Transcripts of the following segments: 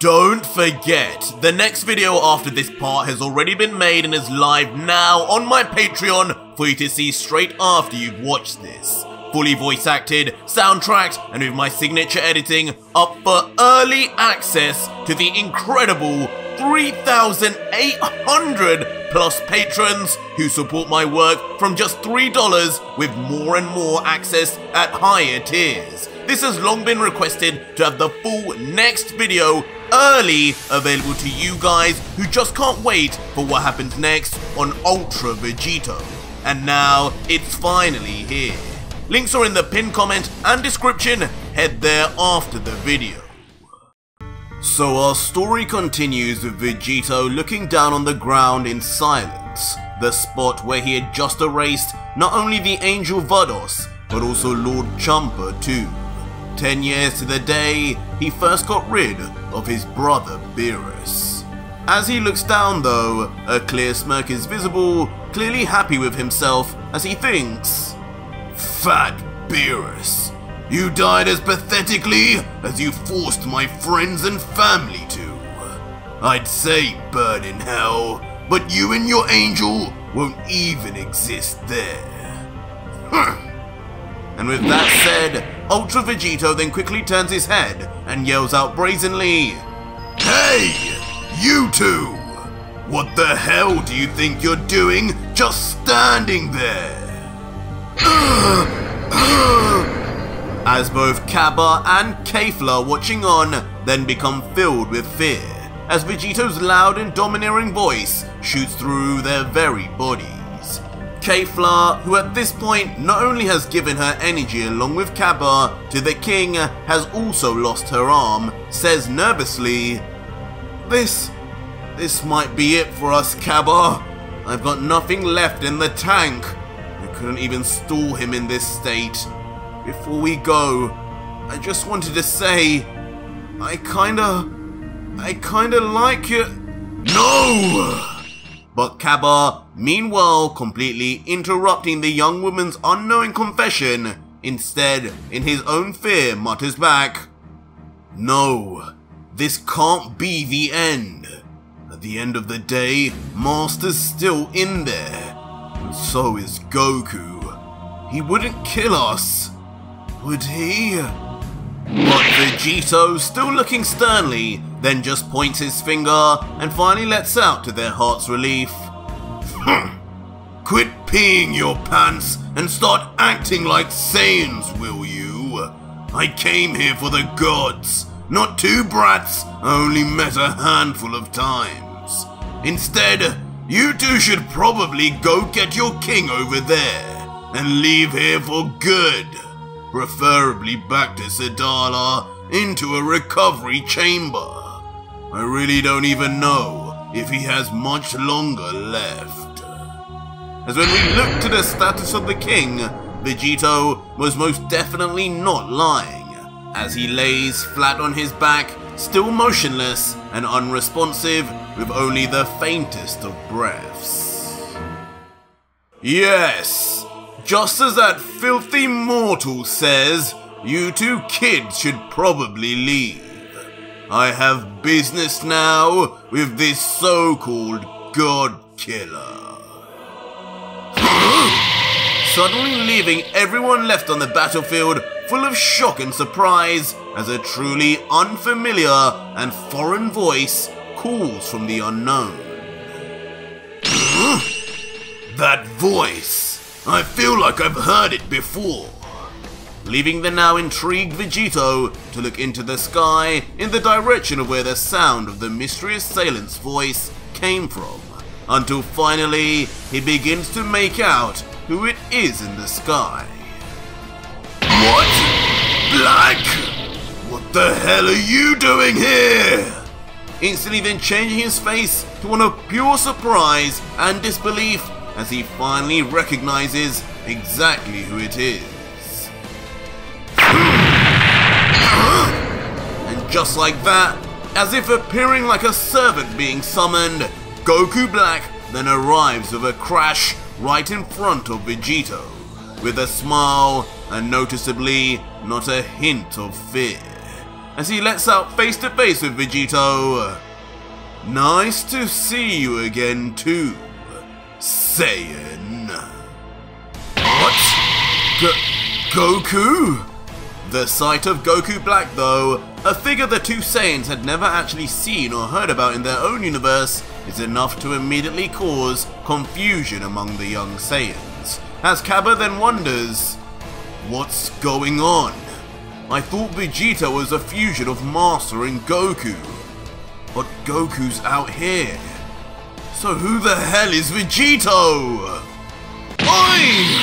Don't forget, the next video after this part has already been made and is live now on my Patreon for you to see straight after you've watched this. Fully voice acted, soundtracked, and with my signature editing up for early access to the incredible 3,800 plus patrons who support my work from just $3 with more and more access at higher tiers. This has long been requested to have the full next video early available to you guys who just can't wait for what happens next on Ultra Vegito. And now it's finally here. Links are in the pinned comment and description, head there after the video. So our story continues with Vegito looking down on the ground in silence, the spot where he had just erased not only the angel Vados, but also Lord Champa too. 10 years to the day he first got rid of his brother Beerus. As he looks down though, a clear smirk is visible, clearly happy with himself as he thinks, "Fat Beerus, you died as pathetically as you forced my friends and family to. I'd say burn in hell, but you and your angel won't even exist there." And with that said, Ultra Vegito then quickly turns his head and yells out brazenly, "Hey, you two! What the hell do you think you're doing just standing there?" As both Cabba and Kale watching on then become filled with fear, as Vegito's loud and domineering voice shoots through their very bodies. Kale, who at this point not only has given her energy along with Cabba to the king, has also lost her arm, says nervously, This might be it for us, Cabba. I've got nothing left in the tank. I couldn't even store him in this state. Before we go, I just wanted to say, I kinda like you." "No!" But Cabba, meanwhile completely interrupting the young woman's unknowing confession, instead, in his own fear, mutters back, "No, this can't be the end. At the end of the day, Master's still in there. And so is Goku. He wouldn't kill us, would he?" But Vegito, still looking sternly, then just points his finger and finally lets out to their heart's relief, "Quit peeing your pants and start acting like Saiyans, will you? I came here for the gods, not two brats I only met a handful of times. Instead, you two should probably go get your king over there and leave here for good. Preferably back to Sadala, into a recovery chamber. I really don't even know if he has much longer left." As when we look to the status of the king, Vegito was most definitely not lying, as he lays flat on his back, still motionless and unresponsive, with only the faintest of breaths. Yes! Just as that filthy mortal says, you two kids should probably leave. I have business now with this so-called God Killer. Suddenly leaving everyone left on the battlefield full of shock and surprise as a truly unfamiliar and foreign voice calls from the unknown. That voice! I feel like I've heard it before. Leaving the now intrigued Vegito to look into the sky in the direction of where the sound of the mysterious assailant's voice came from, until finally he begins to make out who it is in the sky. "What? Black? What the hell are you doing here?" Instantly then changing his face to one of pure surprise and disbelief as he finally recognizes exactly who it is. And just like that, as if appearing like a servant being summoned, Goku Black then arrives with a crash right in front of Vegito, with a smile and noticeably not a hint of fear. as he lets out face to face with Vegito. Nice to see you again too, Saiyan. What? Goku? The sight of Goku Black though, a figure the two Saiyans had never actually seen or heard about in their own universe, is enough to immediately cause confusion among the young Saiyans, as Cabba then wonders, what's going on? I thought Vegeta was a fusion of Master and Goku, but Goku's out here. So who the hell is Vegito? Oi!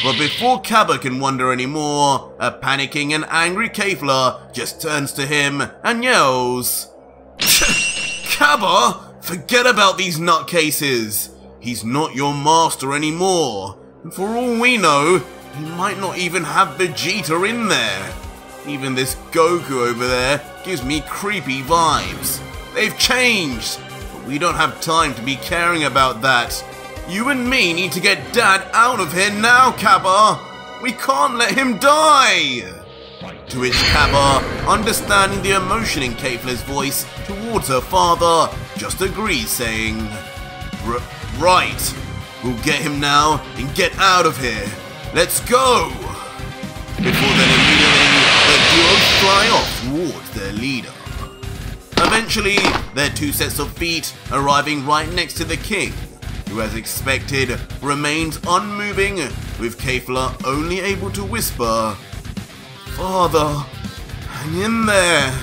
But before Cabba can wonder anymore, a panicking and angry Kefla just turns to him and yells, Cabba, forget about these nutcases. He's not your master anymore. And for all we know, he might not even have Vegeta in there. Even this Goku over there gives me creepy vibes. They've changed, but we don't have time to be caring about that. You and me need to get Dad out of here now, Cabba! We can't let him die! To which Cabba, understanding the emotion in Kefla's voice towards her father, just agrees, saying, Right, we'll get him now and get out of here. Let's go! Before then immediately, the duo fly off towards their leader. Eventually, their two sets of feet arriving right next to the king, who as expected remains unmoving, with Kefla only able to whisper, Father, hang in there.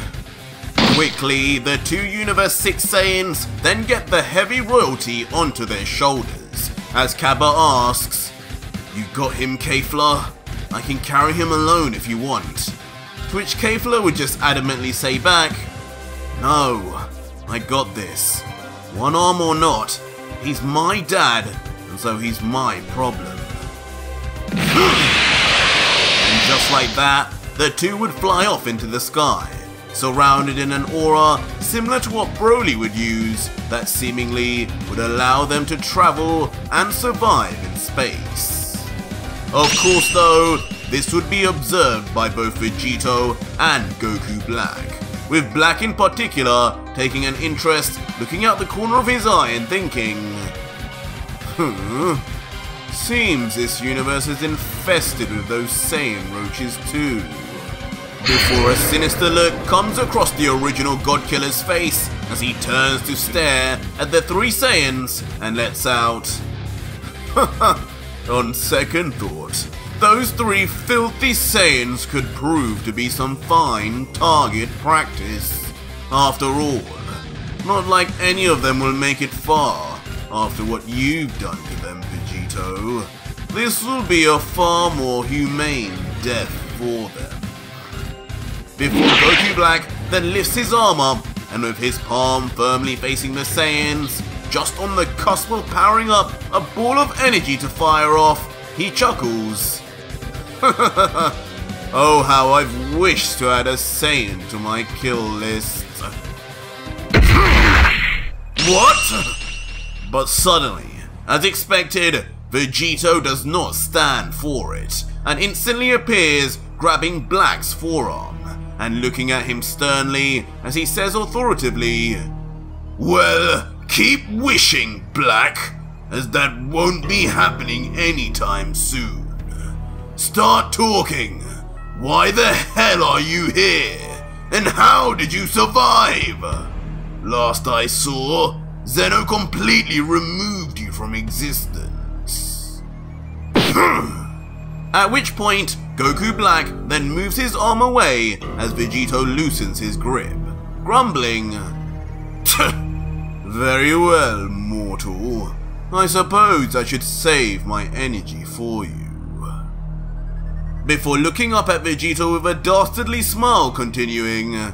Quickly, the two Universe 6 Saiyans then get the heavy royalty onto their shoulders, as Cabba asks, You got him, Kefla? I can carry him alone if you want. To which Kefla would just adamantly say back, No, I got this. One arm or not, he's my dad, and so he's my problem. And just like that, the two would fly off into the sky, surrounded in an aura similar to what Broly would use, that seemingly would allow them to travel and survive in space. Of course though, this would be observed by both Vegito and Goku Black, with Black in particular taking an interest, looking out the corner of his eye and thinking, Seems this universe is infested with those Saiyan roaches too. Before a sinister look comes across the original Godkiller's face as he turns to stare at the three Saiyans and lets out, On second thought, those three filthy Saiyans could prove to be some fine target practice. After all, not like any of them will make it far after what you've done to them, Vegito. This will be a far more humane death for them. Before Goku Black then lifts his arm up, and with his palm firmly facing the Saiyans, just on the cusp of powering up a ball of energy to fire off, he chuckles. Oh, how I've wished to add a Saiyan to my kill list. What? But suddenly, as expected, Vegito does not stand for it, and instantly appears, grabbing Black's forearm, and looking at him sternly as he says authoritatively, Well, keep wishing, Black, as that won't be happening anytime soon. Start talking. Why the hell are you here? And how did you survive? Last I saw, Zeno completely removed you from existence. At which point, Goku Black then moves his arm away as Vegito loosens his grip, grumbling, Very well, mortal. I suppose I should save my energy for you. Before looking up at Vegito with a dastardly smile, continuing,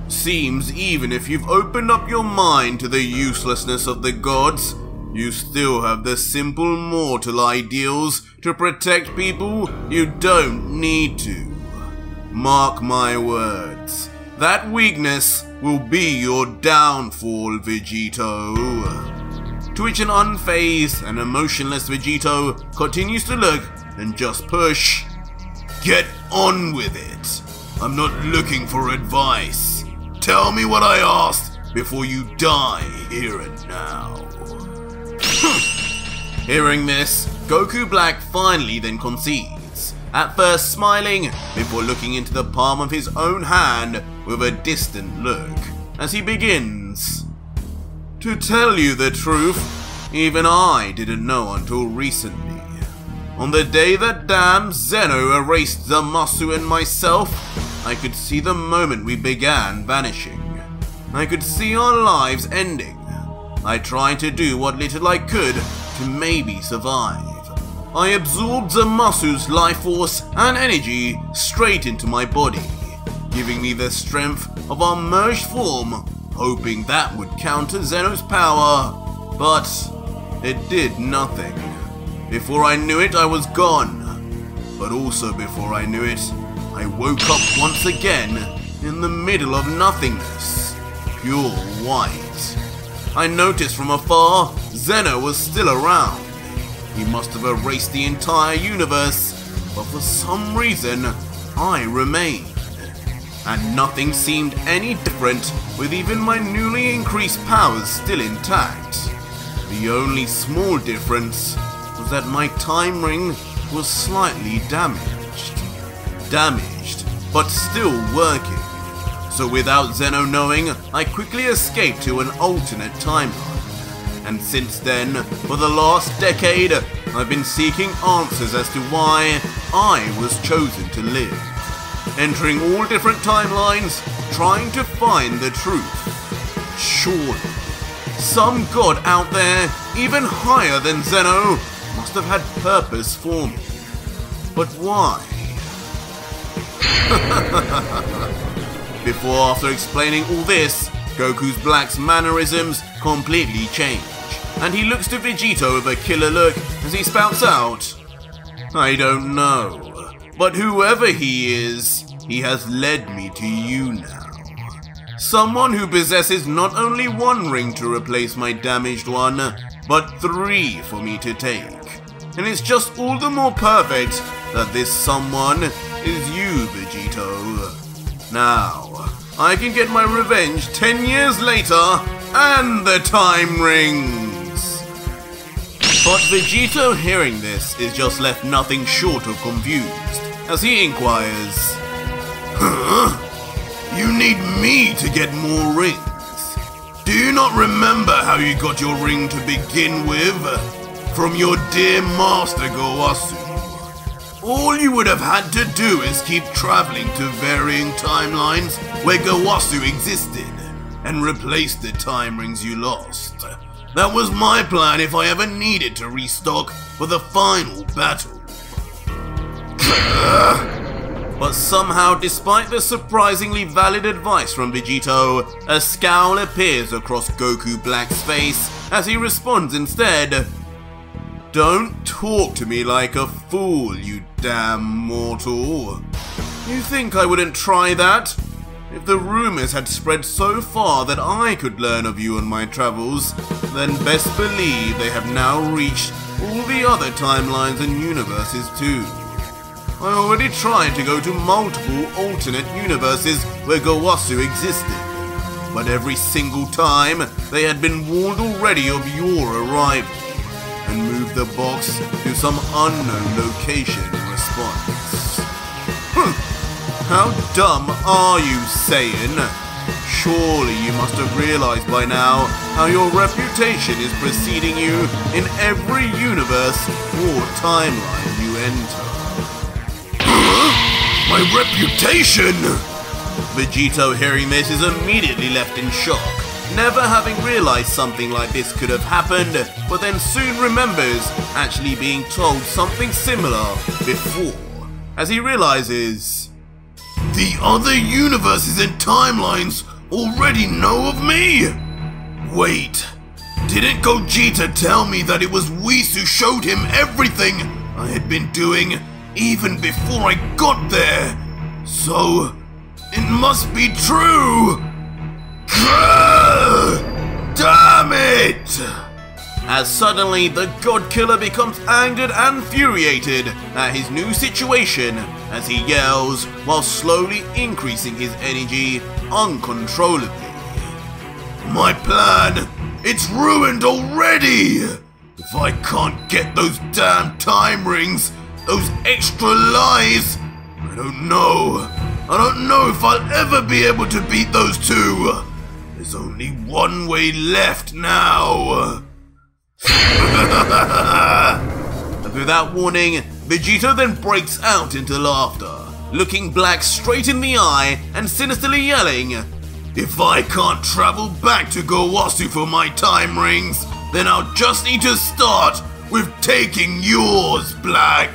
Seems even if you've opened up your mind to the uselessness of the gods, you still have the simple mortal ideals to protect people you don't need to. Mark my words, that weakness will be your downfall, Vegito. To which an unfazed and emotionless Vegito continues to look and just push. Get on with it. I'm not looking for advice. Tell me what I asked before you die here and now. Hearing this, Goku Black finally then concedes, at first smiling before looking into the palm of his own hand with a distant look, as he begins. To tell you the truth, even I didn't know until recently. On the day that damn Zeno erased Zamasu and myself, I could see the moment we began vanishing. I could see our lives ending. I tried to do what little I could to maybe survive. I absorbed Zamasu's life force and energy straight into my body, giving me the strength of our merged form, hoping that would counter Zeno's power, but it did nothing. Before I knew it, I was gone. But also before I knew it, I woke up once again in the middle of nothingness, pure white. I noticed from afar Zeno was still around. He must have erased the entire universe, but for some reason, I remained. And nothing seemed any different with even my newly increased powers still intact. The only small difference was that my time ring was slightly damaged. But still working. So without Zeno knowing, I quickly escaped to an alternate timeline. And since then, for the last decade, I've been seeking answers as to why I was chosen to live. Entering all different timelines, trying to find the truth. Surely, some god out there, even higher than Zeno, must have had purpose for me. But why? Before after explaining all this, Goku Black's mannerisms completely change, and he looks to Vegito with a killer look as he spouts out, I don't know, but whoever he is, he has led me to you now. Someone who possesses not only one ring to replace my damaged one, but 3 for me to take. And it's just all the more perfect that this someone is you, Vegito. Now, I can get my revenge 10 years later, and the time rings. But Vegito hearing this is just left nothing short of confused, as he inquires, huh? You need me to get more rings? Do you not remember how you got your ring to begin with? From your dear master Gowasu. All you would have had to do is keep traveling to varying timelines where Gowasu existed and replace the time rings you lost. That was my plan if I ever needed to restock for the final battle. But somehow, despite the surprisingly valid advice from Vegito, a scowl appears across Goku Black's face as he responds instead, Don't talk to me like a fool, you damn mortal. You think I wouldn't try that? If the rumors had spread so far that I could learn of you and my travels, then best believe they have now reached all the other timelines and universes too. I already tried to go to multiple alternate universes where Gowasu existed, but every single time they had been warned already of your arrival, and moved the box to some unknown location in response. How dumb are you, Saiyan? Surely you must have realized by now how your reputation is preceding you in every universe or timeline you enter. My reputation! Vegito hearing this is immediately left in shock, never having realized something like this could have happened, but then soon remembers actually being told something similar before, as he realizes, the other universes and timelines already know of me? Wait, didn't Gogeta tell me that it was Whis who showed him everything I had been doing even before I got there? So, it must be true! Damn it! As suddenly the God Killer becomes angered and infuriated at his new situation as he yells while slowly increasing his energy uncontrollably. My plan, it's ruined already! If I can't get those damn time rings, those extra lives, I don't know if I'll ever be able to beat those two. There's only one way left now. Without warning, Vegito then breaks out into laughter, looking Black straight in the eye and sinisterly yelling, if I can't travel back to Gowasu for my time rings, then I'll just need to start with taking yours, Black.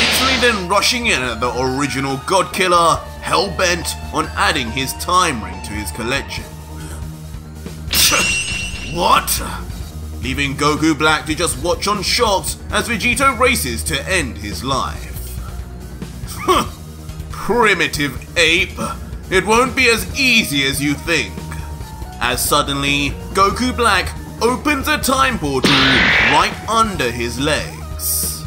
Instantly then rushing in at the original God Killer, hell-bent on adding his time ring to his collection. What? Leaving Goku Black to just watch on shocked as Vegito races to end his life. Primitive ape, it won't be as easy as you think. As suddenly, Goku Black opens a time portal right under his legs.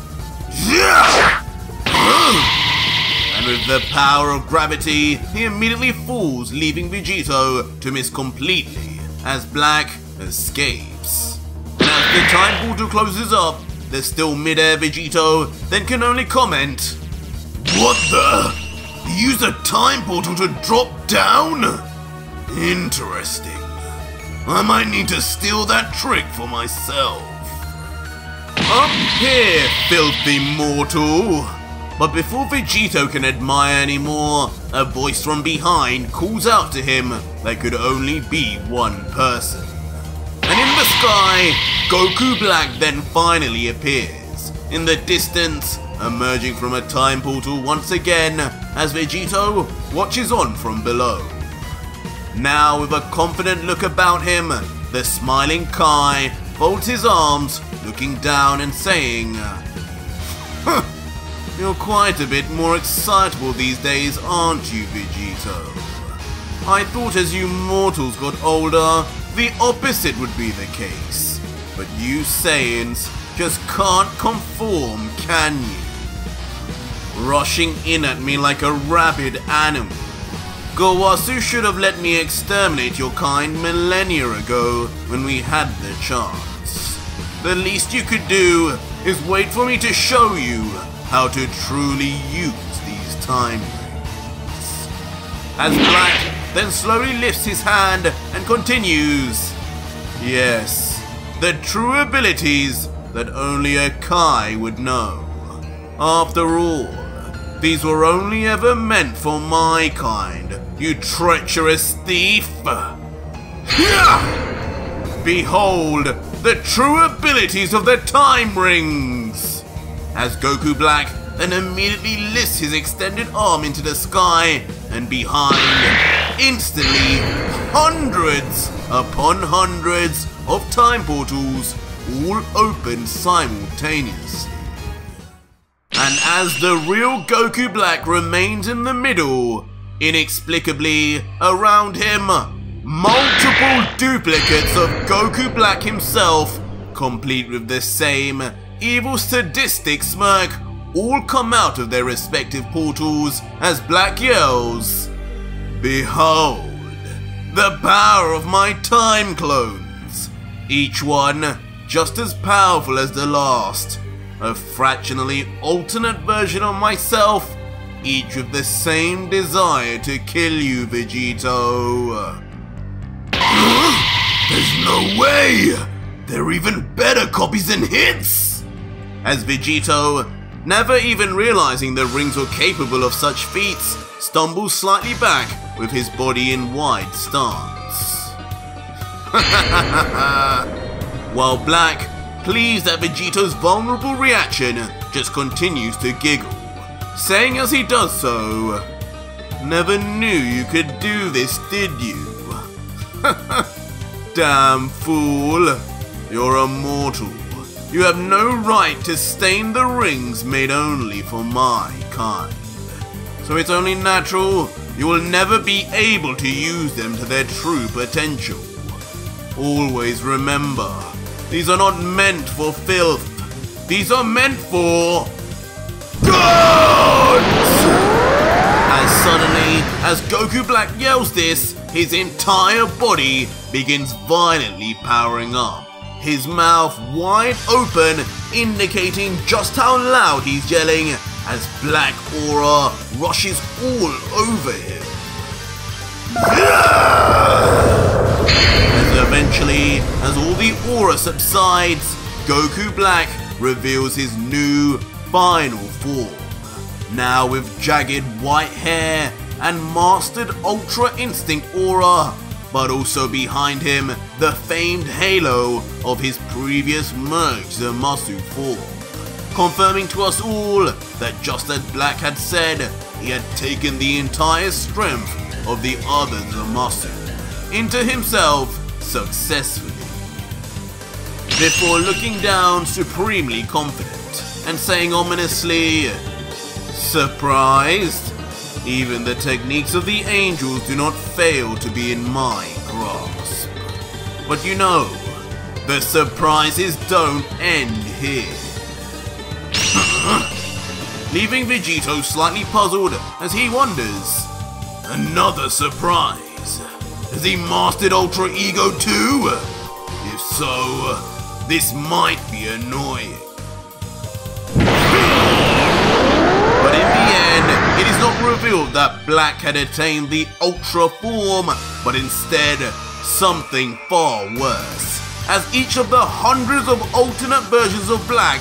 And with the power of gravity, he immediately falls, leaving Vegito to miss completely as Black escapes. And as the time portal closes up, the still mid-air Vegito then can only comment, what the? He used a time portal to drop down? Interesting. I might need to steal that trick for myself. Up here, filthy mortal! But before Vegito can admire anymore, a voice from behind calls out to him that could only be one person. And in the sky, Goku Black then finally appears, in the distance, emerging from a time portal once again as Vegito watches on from below. Now with a confident look about him, the smiling Kai folds his arms, looking down and saying, You're quite a bit more excitable these days, aren't you, Vegito? I thought as you mortals got older, the opposite would be the case. But you Saiyans just can't conform, can you? Rushing in at me like a rabid animal. Gowasu should have let me exterminate your kind millennia ago when we had the chance. The least you could do is wait for me to show you how to truly use these time rings. As Black then slowly lifts his hand and continues, yes, the true abilities that only a Kai would know. After all, these were only ever meant for my kind, you treacherous thief! Behold the true abilities of the time rings! As Goku Black then immediately lifts his extended arm into the sky, and behind, instantly, hundreds upon hundreds of time portals all open simultaneously. And as the real Goku Black remains in the middle, inexplicably, around him, multiple duplicates of Goku Black himself, complete with the same evil sadistic smirk, all come out of their respective portals as Black yells, behold, the power of my time clones, each one just as powerful as the last, a fractionally alternate version of myself, each with the same desire to kill you, Vegito. There's no way! They're even better copies than hits! As Vegito, never even realizing the rings were capable of such feats, stumbles slightly back with his body in wide stance. While Black, pleased at Vegito's vulnerable reaction, just continues to giggle, saying as he does so, never knew you could do this, did you? Damn fool, you're a mortal. You have no right to stain the rings made only for my kind. So it's only natural you will never be able to use them to their true potential. Always remember, these are not meant for filth. These are meant for Guns! As suddenly as Goku Black yells this, his entire body begins violently powering up. His mouth wide open, indicating just how loud he's yelling as black aura rushes all over him. As eventually, as all the aura subsides, Goku Black reveals his new final form. Now with jagged white hair and mastered Ultra Instinct aura, but also behind him the famed halo of his previous merged Zamasu form, confirming to us all that just as Black had said, he had taken the entire strength of the other Zamasu into himself successfully. Before looking down supremely confident and saying ominously, "Surprised? Even the techniques of the angels do not fail to be in my grasp. But you know, the surprises don't end here." Leaving Vegito slightly puzzled as he wonders, another surprise? Has he mastered Ultra Ego too? If so, this might be annoying. But in the end, it is not revealed that Black had attained the Ultra form, but instead something far worse, as each of the hundreds of alternate versions of Black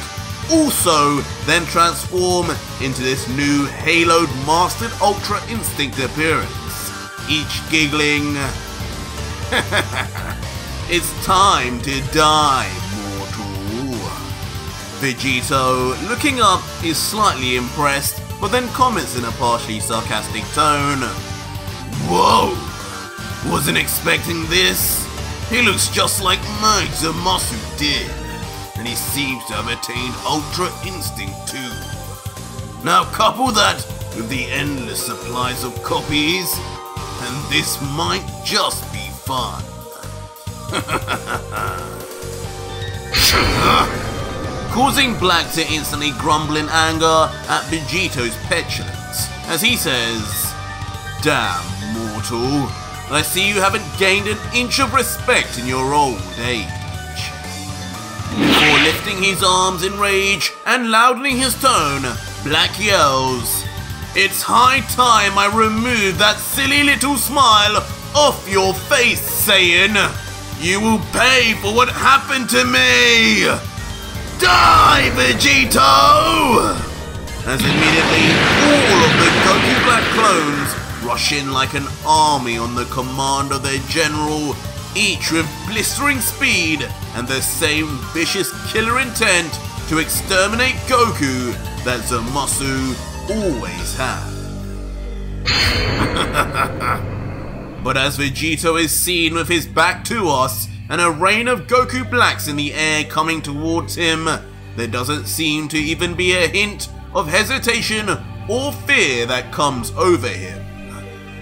also then transform into this new haloed mastered Ultra Instinct appearance, each giggling, "It's time to die, mortal." Vegito, looking up, is slightly impressed, but then comments in a partially sarcastic tone, "Whoa, wasn't expecting this. He looks just like Merge Zamasu did, and he seems to have attained Ultra Instinct too. Now couple that with the endless supplies of copies, and this might just be fun." Causing Black to instantly grumble in anger at Vegito's petulance, as he says, "Damn, mortal, I see you haven't gained an inch of respect in your old age." Before lifting his arms in rage and loudening his tone, Black yells, "It's high time I remove that silly little smile off your face, Saiyan! You will pay for what happened to me! Die, Vegito!" As immediately all of the Goku Black clones rush in like an army on the command of their general, each with blistering speed and the same vicious killer intent to exterminate Goku that Zamasu always had. But as Vegito is seen with his back to us and a rain of Goku Blacks in the air coming towards him, there doesn't seem to even be a hint of hesitation or fear that comes over him.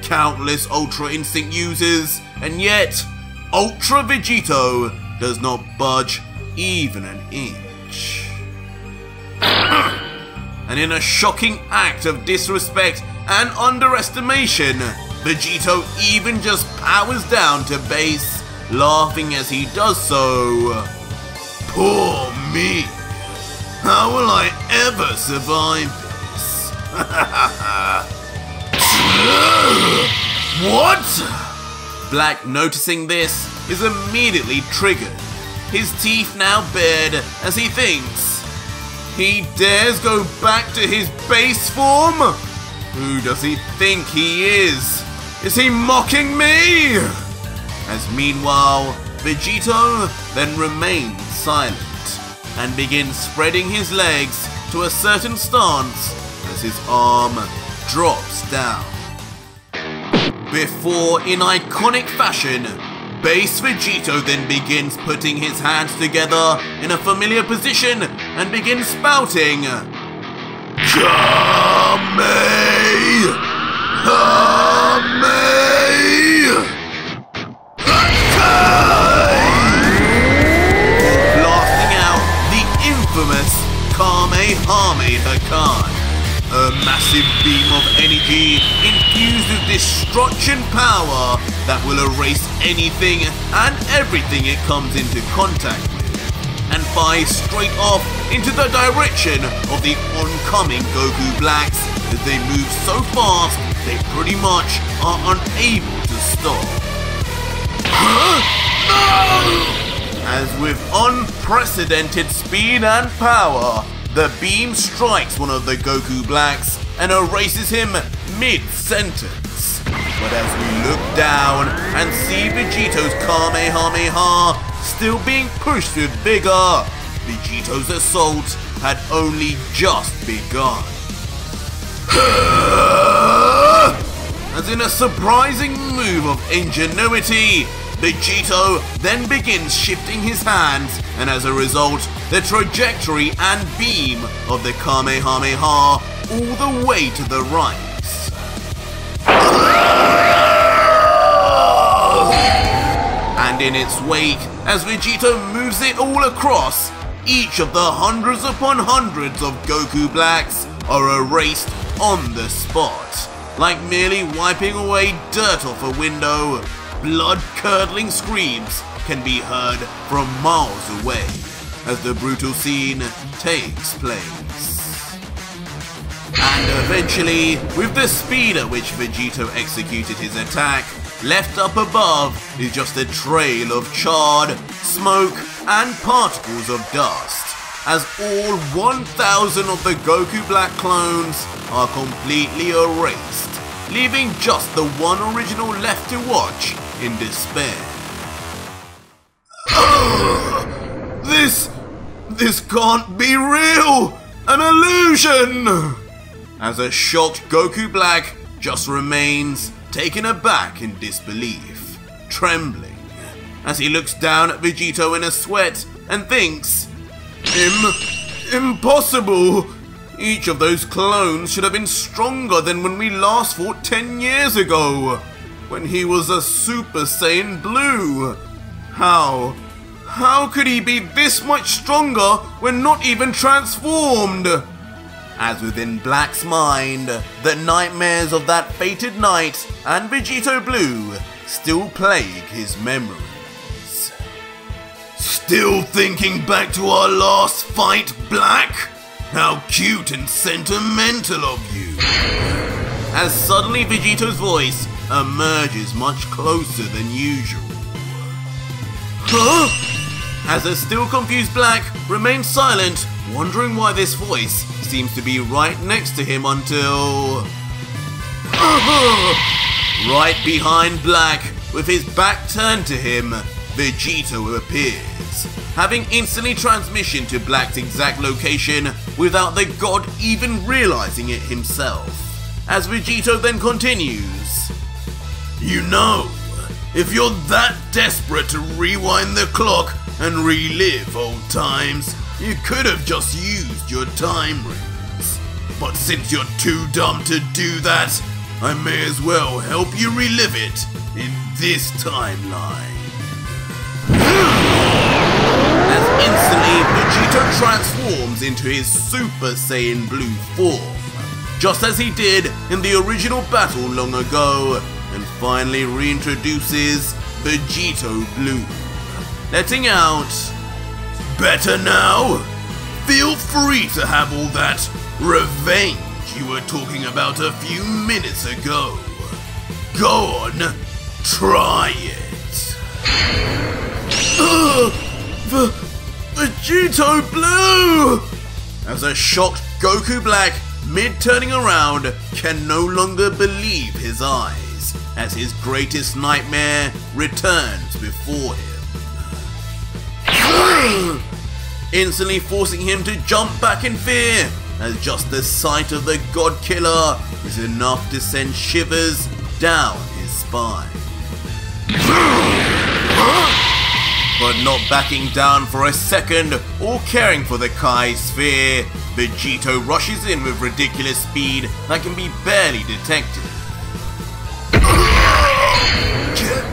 Countless Ultra Instinct users, and yet Ultra Vegito does not budge even an inch. And in a shocking act of disrespect and underestimation, Vegito even just powers down to base, laughing as he does so. Poor me! How will I ever survive this? What? Black, noticing this, is immediately triggered, his teeth now bared as he thinks, he dares go back to his base form? Who does he think he is? Is he mocking me? As meanwhile, Vegito then remains silent and begins spreading his legs to a certain stance as his arm drops down. Before, in iconic fashion, Base Vegito then begins putting his hands together in a familiar position and begins spouting, "Kame! Kame! Blasting out the infamous Kamehameha Khan that will erase anything and everything it comes into contact with, and fly straight off into the direction of the oncoming Goku Blacks as they move so fast they pretty much are unable to stop. Huh? No! As with unprecedented speed and power, the beam strikes one of the Goku Blacks and erases him mid-sentence. But as we look down and see Vegito's Kamehameha still being pushed with vigor, Vegito's assault had only just begun. As in a surprising move of ingenuity, Vegito then begins shifting his hands, and as a result, the trajectory and beam of the Kamehameha all the way to the right. And in its wake, as Vegito moves it all across, each of the hundreds upon hundreds of Goku Blacks are erased on the spot. Like merely wiping away dirt off a window, blood-curdling screams can be heard from miles away as the brutal scene takes place. And eventually, with the speed at which Vegito executed his attack, left up above is just a trail of charred, smoke, and particles of dust, as all 1,000 of the Goku Black clones are completely erased, leaving just the one original left to watch in despair. This can't be real! An illusion! As a shocked Goku Black just remains taken aback in disbelief, trembling, as he looks down at Vegito in a sweat and thinks, Impossible! Each of those clones should have been stronger than when we last fought 10 years ago, when he was a Super Saiyan Blue. How could he be this much stronger when not even transformed? As within Black's mind, the nightmares of that fated night and Vegito Blue still plague his memories. Still thinking back to our last fight, Black? How cute and sentimental of you. As suddenly Vegito's voice emerges much closer than usual. Huh? As a still confused Black remains silent, wondering why this voice seems to be right next to him until... Right behind Black, with his back turned to him, Vegito appears, having instantly transmission to Black's exact location without the god even realizing it himself. As Vegito then continues, You know, if you're that desperate to rewind the clock and relive old times, you could have just used your time rings. But since you're too dumb to do that, I may as well help you relive it in this timeline. As instantly, Vegito transforms into his Super Saiyan Blue form, just as he did in the original battle long ago, and finally reintroduces Vegito Blue, letting out, Better now? Feel free to have all that revenge you were talking about a few minutes ago. Go on, try it. Vegito Blue! As a shocked Goku Black, mid-turning around, can no longer believe his eyes, as his greatest nightmare returns before him. Instantly forcing him to jump back in fear, as just the sight of the God Killer is enough to send shivers down his spine. But not backing down for a second or caring for the Kai sphere, Vegito rushes in with ridiculous speed that can be barely detected. Get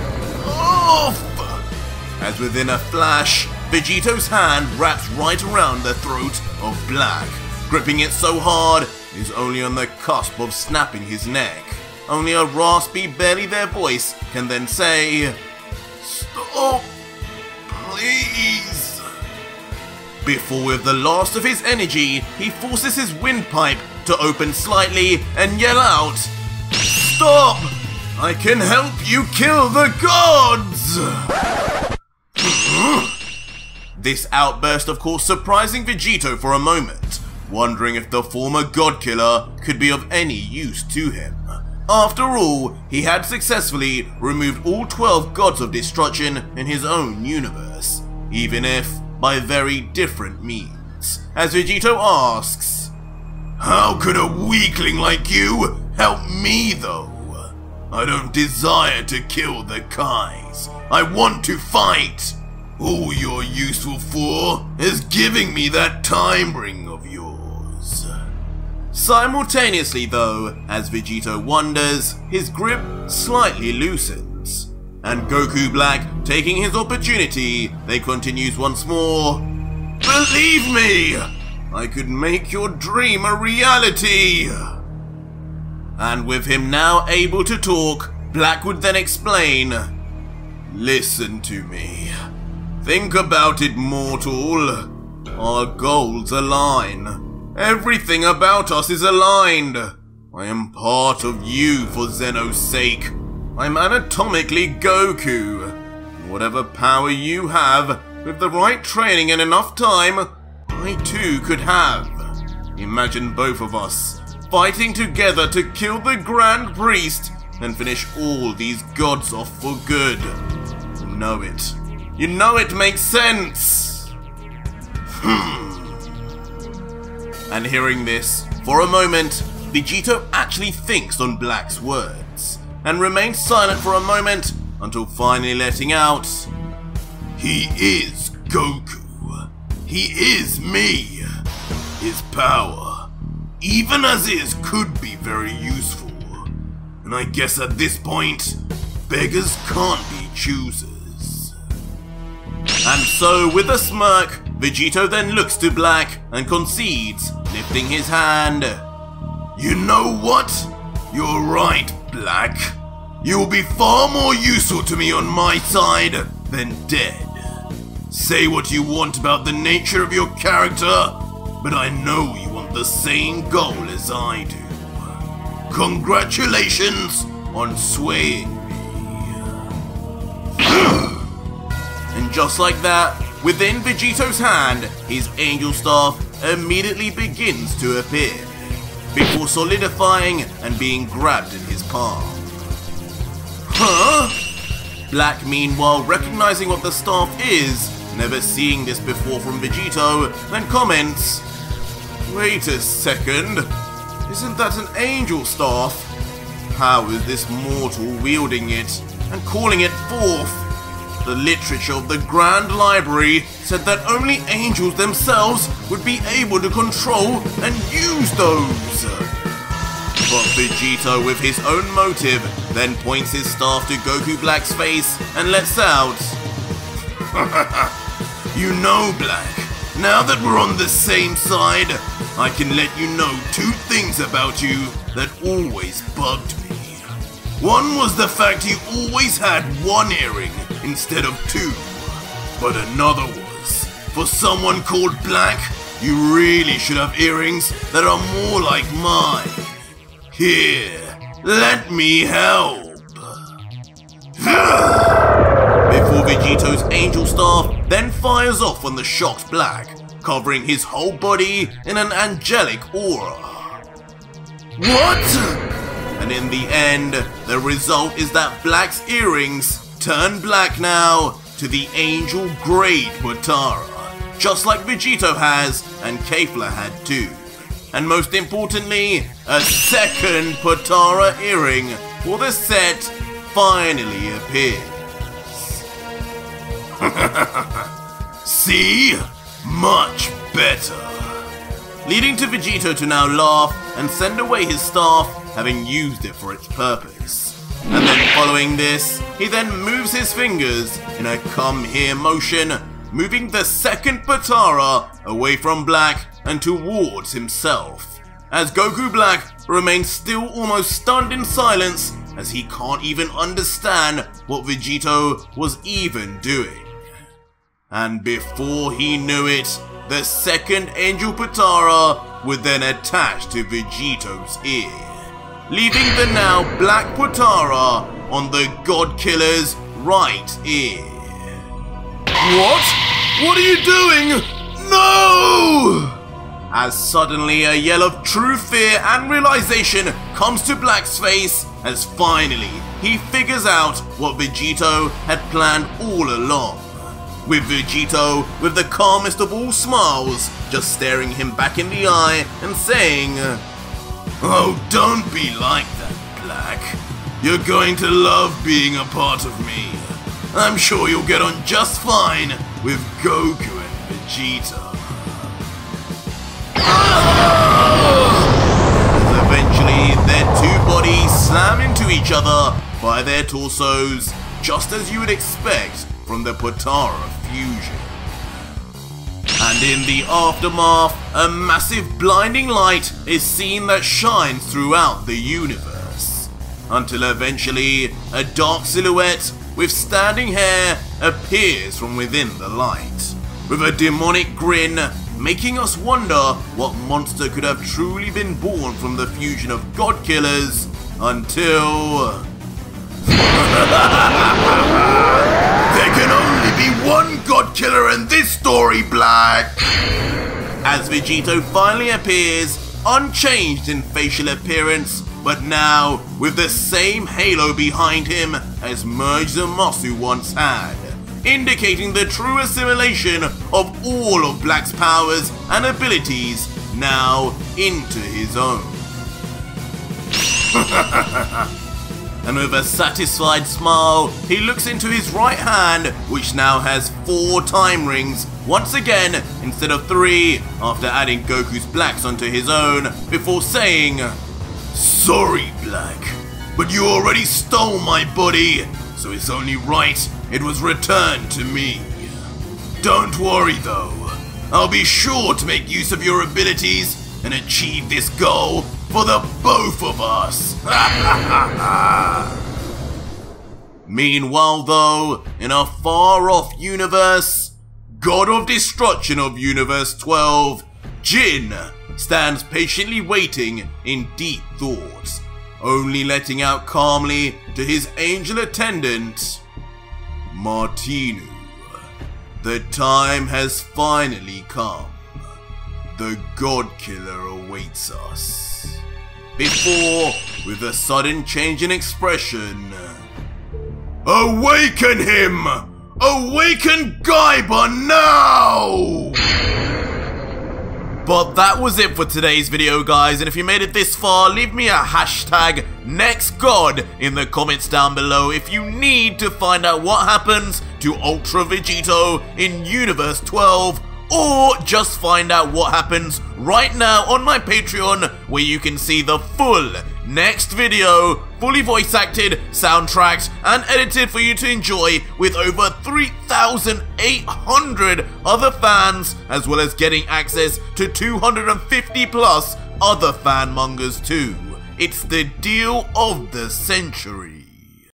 off! As within a flash, Vegito's hand wraps right around the throat of Black, gripping it so hard he's only on the cusp of snapping his neck, only a raspy, barely there voice can then say, "Stop, please." Before with the last of his energy, he forces his windpipe to open slightly and yell out, "Stop! I can help you kill the gods!" This outburst of course surprising Vegito for a moment, wondering if the former god killer could be of any use to him. After all, he had successfully removed all 12 gods of destruction in his own universe, even if by very different means. As Vegito asks, "How could a weakling like you help me though? I don't desire to kill the Kais. I want to fight. All you're useful for is giving me that time ring of yours." Simultaneously though, as Vegito wonders, his grip slightly loosens. And Goku Black, taking his opportunity, they continues once more, "Believe me, I could make your dream a reality." And with him now able to talk, Black would then explain, "Listen to me. Think about it, mortal. Our goals align. Everything about us is aligned. I am part of you for Zeno's sake. I'm anatomically Goku. Whatever power you have, with the right training and enough time, I too could have. Imagine both of us fighting together to kill the Grand Priest and finish all these gods off for good. You know it. You know it makes sense." And hearing this, for a moment, Vegito actually thinks on Black's words, and remains silent for a moment until finally letting out, "He is Goku. He is me. His power, even as is, could be very useful. And I guess at this point, beggars can't be choosers." And so, with a smirk, Vegito then looks to Black and concedes, lifting his hand. "You know what? You're right, Black. You will be far more useful to me on my side than dead. Say what you want about the nature of your character, but I know you want the same goal as I do. Congratulations on swaying me." And just like that, within Vegito's hand, his angel staff immediately begins to appear, before solidifying and being grabbed in his palm. Huh? Black, meanwhile, recognizing what the staff is, never seeing this before from Vegito, then comments, "Wait a second, isn't that an angel staff? How is this mortal wielding it and calling it forth? The literature of the Grand Library said that only angels themselves would be able to control and use those." But Vegito, with his own motive, then points his staff to Goku Black's face and lets out, "You know, Black, now that we're on the same side, I can let you know 2 things about you that always bugged me. One was the fact you always had 1 earring instead of 2. But another was, for someone called Black, you really should have earrings that are more like mine. Here, let me help." Before Vegito's angel staff then fires off on the shocked Black, covering his whole body in an angelic aura. What? And in the end, the result is that Black's earrings turn black now to the angel grade Potara, just like Vegito has and Kefla had too. And most importantly, a second Potara earring for the set finally appears. See? Much better. Leading to Vegito to now laugh and send away his staff, having used it for its purpose. And then following this, he then moves his fingers in a come here motion, moving the second Potara away from Black and towards himself. as Goku Black remains still almost stunned in silence as he can't even understand what Vegito was even doing. And before he knew it, the second Angel Potara would then attach to Vegito's ear, leaving the now Black Potara on the God Killer's right ear. What? What are you doing? No! As suddenly a yell of true fear and realization comes to Black's face as finally he figures out what Vegito had planned all along. With Vegito, with the calmest of all smiles, just staring him back in the eye and saying, "Oh, don't be like that, Black. You're going to love being a part of me. I'm sure you'll get on just fine with Goku and Vegeta." As eventually their two bodies slam into each other by their torsos, just as you would expect from the Potara fusion. And in the aftermath, a massive blinding light is seen that shines throughout the universe, until eventually a dark silhouette with standing hair appears from within the light, with a demonic grin, making us wonder what monster could have truly been born from the fusion of God Killers until... There can only be one God Killer in this story, Black! As Vegito finally appears, unchanged in facial appearance, but now with the same halo behind him as Merge Zamasu once had, indicating the true assimilation of all of Black's powers and abilities now into his own. And with a satisfied smile, he looks into his right hand, which now has 4 time rings, once again instead of 3, after adding Goku's blacks onto his own, before saying, "Sorry, Black, but you already stole my body, so it's only right it was returned to me. Don't worry though, I'll be sure to make use of your abilities and achieve this goal for the both of us." Meanwhile though, in a far-off universe, God of Destruction of Universe 12, Jin, stands patiently waiting in deep thought, only letting out calmly to his angel attendant, "Martinu, the time has finally come. The God Killer awaits us." Before, with a sudden change in expression, "Awaken him! Awaken Gaiba now!" But that was it for today's video, guys, and if you made it this far, leave me a hashtag NextGod in the comments down below if you need to find out what happens to Ultra Vegito in Universe 12, or just find out what happens right now on my Patreon, where you can see the full next video, fully voice acted, soundtracked, and edited for you to enjoy, with over 3,800 other fans, as well as getting access to 250 plus other fanmongers too. It's the deal of the century.